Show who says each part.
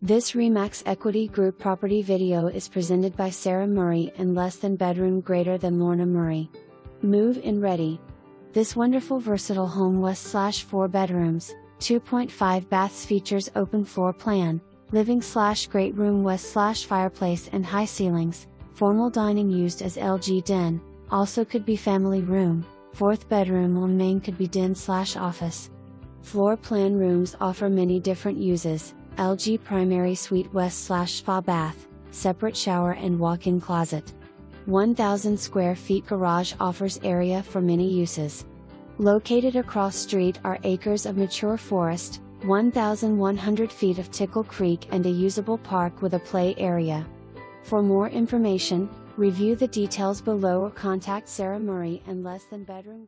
Speaker 1: This Remax Equity Group property video is presented by Sarah Murray and less than bedroom greater than Lorna Murray. Move-in ready. This wonderful versatile home West/4 bedrooms, 2.5 baths features open floor plan, living/great room West/fireplace and high ceilings, formal dining used as LG den, also could be family room, fourth bedroom on main could be den/office. Floor plan rooms offer many different uses, LG primary suite West/spa bath, separate shower and walk-in closet. 1,000 square feet garage offers area for many uses. Located across street are acres of mature forest, 1,100 feet of Tickle Creek and a usable park with a play area. For more information, review the details below or contact Sarah Murray and less than bedroom.